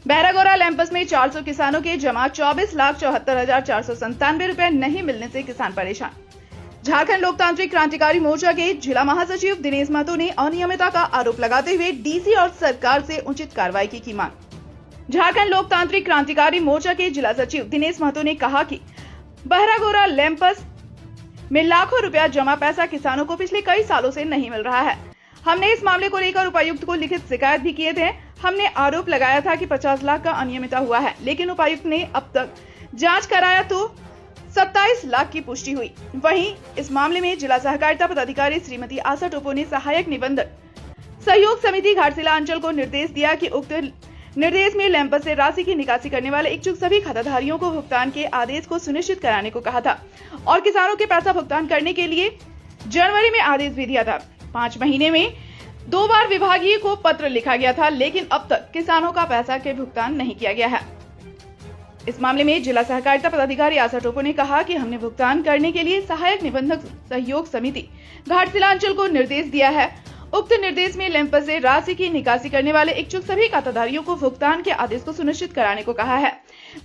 बहरागोरा लैंपस में 400 किसानों के जमा 24,74,497 रुपए नहीं मिलने से किसान परेशान। झारखंड लोकतांत्रिक क्रांतिकारी मोर्चा के जिला महासचिव दिनेश महतो ने अनियमितता का आरोप लगाते हुए डीसी और सरकार से उचित कार्रवाई की मांग। झारखंड लोकतांत्रिक क्रांतिकारी मोर्चा के जिला सचिव दिनेश महतो ने कहा कि बहरागोरा लैंपस में लाखों रुपया जमा पैसा किसानों को पिछले कई सालों से नहीं मिल रहा है। हमने इस मामले को लेकर उपायुक्त को लिखित शिकायत भी किए थे। हमने आरोप लगाया था कि 50 लाख का अनियमितता हुआ है, लेकिन उपायुक्त ने अब तक जांच कराया तो 27 लाख की पुष्टि हुई। वहीं इस मामले में जिला सहकारिता पदाधिकारी श्रीमती आशा टोपो ने सहायक निबंधक सहयोग समिति घाटशिला अंचल को निर्देश दिया कि उक्त निर्देश में लैंपस से राशि की निकासी करने वाले इच्छुक सभी खाताधारियों को भुगतान के आदेश को सुनिश्चित कराने को कहा था और किसानों के पैसा भुगतान करने के लिए जनवरी में आदेश भी दिया था। 5 महीने में 2 बार विभागीय को पत्र लिखा गया था, लेकिन अब तक किसानों का पैसा के भुगतान नहीं किया गया है। इस मामले में जिला सहकारिता पदाधिकारी आशा टोपो ने कहा कि हमने भुगतान करने के लिए सहायक निबंधक सहयोग समिति घाटशिला अंचल को निर्देश दिया है। उक्त निर्देश में लैंपस से राशि की निकासी करने वाले इच्छुक सभी खाताधारियों को भुगतान के आदेश को सुनिश्चित कराने को कहा है।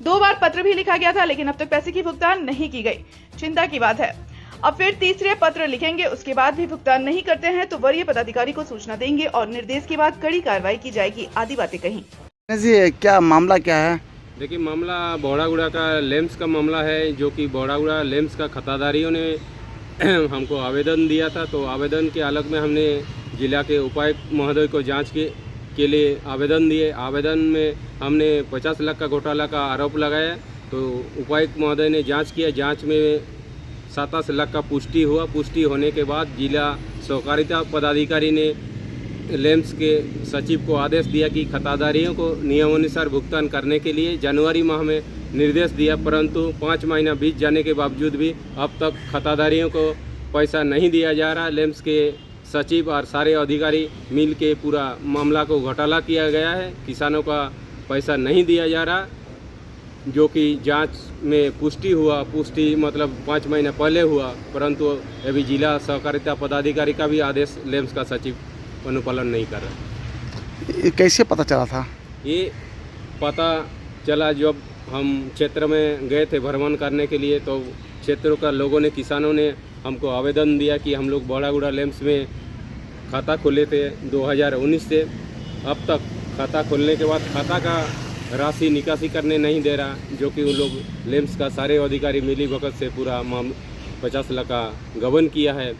2 बार पत्र भी लिखा गया था, लेकिन अब तक पैसे की भुगतान नहीं की गई। चिंता की बात है। अब फिर तीसरे पत्र लिखेंगे, उसके बाद भी भुगतान नहीं करते हैं तो वरीय पदाधिकारी को सूचना देंगे और निर्देश के बाद कड़ी कार्रवाई की जाएगी, आदि बातें कही। जी, क्या मामला क्या है? देखिए, मामला बौड़ागुड़ा का लेम्स का मामला है, जो कि बौड़ागुड़ा लेम्स का खाताधारियों ने हमको आवेदन दिया था। तो आवेदन के आलोक में हमने जिला के उपायुक्त महोदय को जांच के लिए आवेदन दिए। आवेदन में हमने 50 लाख का घोटाला का आरोप लगाया। तो उपायुक्त महोदय ने जांच किया। जांच में 27 लाख का पुष्टि हुआ। पुष्टि होने के बाद जिला सहकारिता पदाधिकारी ने लेम्स के सचिव को आदेश दिया कि खाताधारियों को नियमानुसार भुगतान करने के लिए जनवरी माह में निर्देश दिया, परंतु 5 महीना बीत जाने के बावजूद भी अब तक खाताधारियों को पैसा नहीं दिया जा रहा। लेम्स के सचिव और सारे अधिकारी मिल के पूरा मामला को घोटाला किया गया है। किसानों का पैसा नहीं दिया जा रहा, जो कि जांच में पुष्टि हुआ। पुष्टि मतलब 5 महीना पहले हुआ, परंतु अभी जिला सहकारिता पदाधिकारी का भी आदेश लेम्स का सचिव अनुपालन नहीं कर रहा। ये कैसे पता चला था? ये पता चला जब हम क्षेत्र में गए थे भ्रमण करने के लिए, तो क्षेत्रों का लोगों ने, किसानों ने हमको आवेदन दिया कि हम लोग बौड़ागुड़ा लेम्स में खाता खोले थे 2019 से। अब तक खाता खोलने के बाद खाता का राशि निकासी करने नहीं दे रहा, जो कि उन लोग लेम्स का सारे अधिकारी मिली भगत से पूरा 50 लाख का गबन किया है।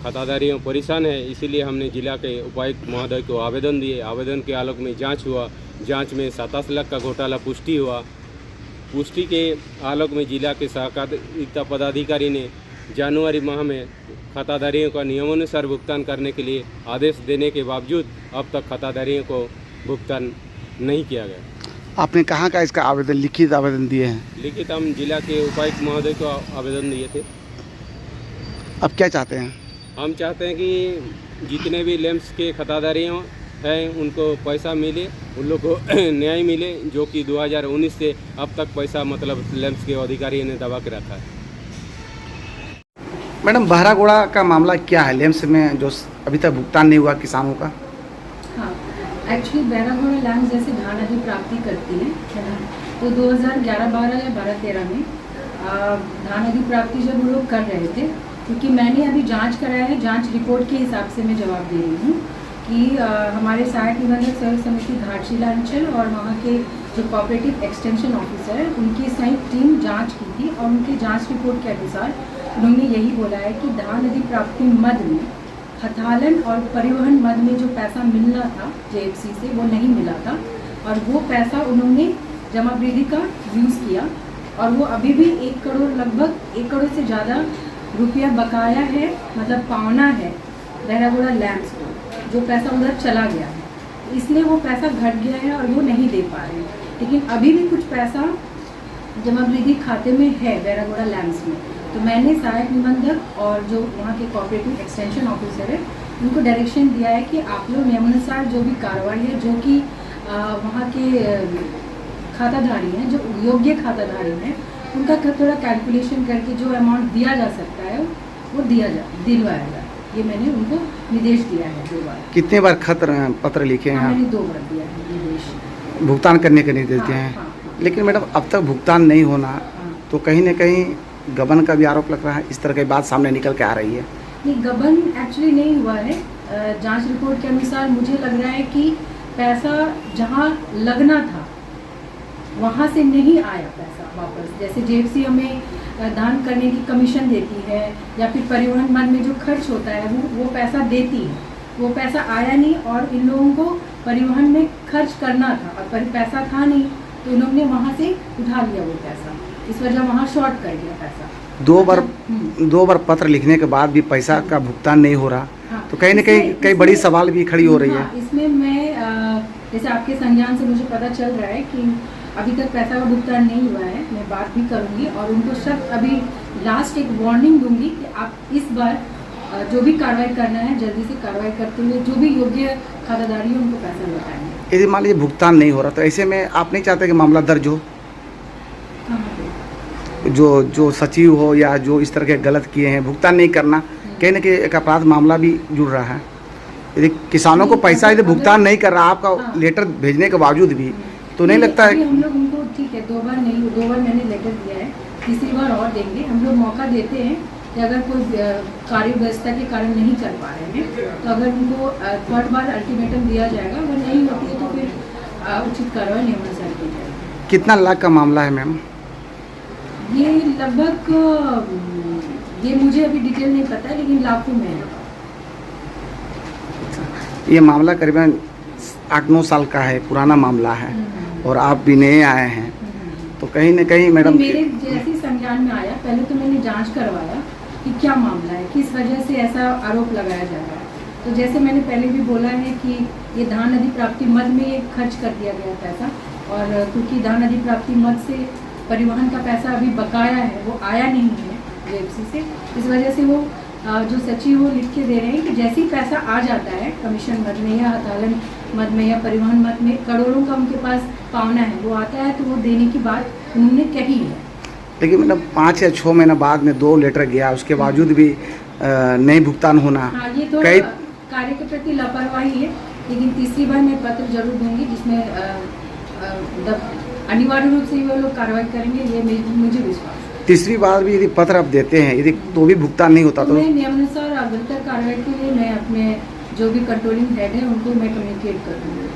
खाताधारियों परेशान है, इसीलिए हमने जिला के उपायुक्त महोदय को आवेदन दिए। आवेदन के आलोक में जांच हुआ। जांच में 27 लाख का घोटाला पुष्टि हुआ। पुष्टि के आलोक में जिला के सहकारिता पदाधिकारी ने जनवरी माह में खाताधारियों का नियमानुसार भुगतान करने के लिए आदेश देने के बावजूद अब तक खाताधारियों को भुगतान नहीं किया गया। आपने कहाँ का इसका आवेदन, लिखित आवेदन दिए हैं? लिखित हम जिला के उपायुक्त महोदय को आवेदन दिए थे। अब क्या चाहते हैं? हम चाहते हैं कि जितने भी लेम्स के खाताधारियों हैं उनको पैसा मिले, उन लोग को न्याय मिले, जो कि 2019 से अब तक पैसा मतलब लेम्स के अधिकारियों ने दबा के रखा है। मैडम, बहरागोड़ा का मामला क्या है? लेम्स में जो अभी तक भुगतान नहीं हुआ किसानों का। हाँ, एक्चुअली बहरागोड़ा लैंड जैसे धान अधि प्राप्ति करती है ना, तो 2011-12 या 12-13 में धान अधि प्राप्ति जब वो लोग कर रहे थे, क्योंकि मैंने अभी जांच कराया है, जांच रिपोर्ट के हिसाब से मैं जवाब दे रही हूँ कि हमारे सहायक निबंधक सहयोग समिति घाटशिला अंचल और वहाँ के जो कोऑपरेटिव एक्सटेंशन ऑफिसर है, उनकी संयुक्त टीम जांच की थी और उनकी जांच रिपोर्ट के अनुसार उन्होंने यही बोला है कि धान अधि प्राप्ति मद में हथालन और परिवहन मद में जो पैसा मिलना था जेएफसी से, वो नहीं मिला था और वो पैसा उन्होंने जमा वृद्धि का यूज़ किया और वो अभी भी 1 करोड़, लगभग 1 करोड़ से ज़्यादा रुपया बकाया है, मतलब पावना है बहरागोड़ा लैंड्स को, जो पैसा उधर चला गया है, इसलिए वो पैसा घट गया है और वो नहीं दे पा रहे हैं। लेकिन अभी भी कुछ पैसा जमा वृद्धि खाते में है बहरागोड़ा लैंड्स में। तो मैंने सहायक निबंधक और जो वहाँ के कोऑपरेटिव एक्सटेंशन ऑफिसर है, उनको डायरेक्शन दिया है कि आप लोग नियमानुसार जो भी कार्रवाई है, जो कि वहाँ के खाताधारी हैं, जो योग्य खाताधारी हैं, उनका थोड़ा कैलकुलेशन करके जो अमाउंट दिया जा सकता है वो दिलवाया जाए। ये मैंने उनको निर्देश दिया है 2 बार। कितने बार पत्र लिखे हैं? मैंने 2 बार दिया है निर्देश। भुगतान करने के निर्देश दिए हैं। हाँ। लेकिन मैडम अब तक भुगतान नहीं होना हाँ। तो कहीं ना कहीं गबन का भी आरोप लग रहा है, इस तरह की बात सामने निकल के आ रही है। नहीं, गबन एक्चुअली नहीं हुआ है। जांच रिपोर्ट के अनुसार मुझे लग रहा है कि पैसा जहां लगना था वहां से नहीं आया पैसा वापस। जैसे जेएफसी हमें दान करने की कमीशन देती है या फिर परिवहन मद में जो खर्च होता है वो पैसा देती है, वो पैसा आया नहीं और इन लोगों को परिवहन में खर्च करना था और पैसा था नहीं तो इन्होंने वहाँ से उठा लिया वो पैसा, इस वजह वहाँ शॉर्ट कर दिया पैसा। दो बार पत्र लिखने के बाद भी पैसा का भुगतान नहीं हो रहा। हाँ, तो कहीं ना कहीं कई बड़ी सवाल भी खड़ी हो रही है। हाँ, इसमें मैं जैसे आपके संज्ञान से मुझे पता चल रहा है कि अभी तक पैसा का भुगतान नहीं हुआ है। मैं बात भी करूंगी और उनको सब अभी लास्ट एक वार्निंग दूंगी कि आप इस बार जो भी कार्रवाई करना है जल्दी से कार्रवाई करते हुए जो भी योग्य खाताधारी है उनको पैसा लौटाएंगे। यदि मान लीजिए भुगतान नहीं हो रहा तो ऐसे में आप नहीं चाहते कि मामला दर्ज हो? जो सचिव हो या जो इस तरह के गलत किए हैं, भुगतान नहीं करना कहीं ना कहीं एक अपराध मामला भी जुड़ रहा है। यदि किसानों को पैसा यदि भुगतान नहीं कर रहा आपका लेटर भेजने के बावजूद भी, तो नहीं लगता है? हम लोग उनको ठीक है 2 बार मैंने लेटर दिया है, तीसरी बार और देंगे। हम लोग मौका देते हैं कि अगर कोई कार्य व्यवस्था के कारण नहीं कर पा रहे हैं तो अगर उनको 3rd बार अल्टीमेटम दिया जाएगा, अगर नहीं होती है तो फिर उचित कार्रवाई नियमानुसार की जाएगी। कितना लाख का मामला है मैम? ये लगभग ये मुझे अभी डिटेल नहीं पता है लेकिन लाखों में है। ये मामला करीबन 8-9 साल का है, पुराना मामला है और आप भी नए आए हैं तो कहीं ना कहीं मैडम मेरे जैसे संज्ञान में आया, पहले तो मैंने जांच करवाया कि क्या मामला है, किस वजह से ऐसा आरोप लगाया जा रहा है। तो जैसे मैंने पहले भी बोला है कि ये धान अधि प्राप्ति मद में ये खर्च कर दिया गया पैसा और क्योंकि धान अधि प्राप्ति मद से परिवहन का पैसा अभी बकाया है, वो आया नहीं है जेएफसी से, इस वजह से वो जो सचिव वो लिख के दे रहे हैं कि जैसे ही पैसा आ जाता है कमीशन मद में या हतालन मद में या परिवहन मद में, करोड़ों का उनके पास पावना है, वो आता है तो वो देने की बात उन्होंने कही है। लेकिन मतलब 5 या 6 महीना बाद में 2 लेटर गया, उसके बावजूद भी नहीं भुगतान होना। हाँ, ये थोड़ा कार्य के प्रति लापरवाही है, लेकिन तीसरी बार मैं पत्र जरूर दूंगी जिसमें अनिवार्य रूप से वो लोग कार्रवाई करेंगे, ये मुझे विश्वास है। तीसरी बार भी यदि पत्र आप देते हैं यदि तो भी भुगतान नहीं होता तो मैं नियमानुसार अग्रतर कार्रवाई के लिए मैं अपने जो भी कंट्रोलिंग हेड है उनको मैं कम्युनिकेट करूँगी।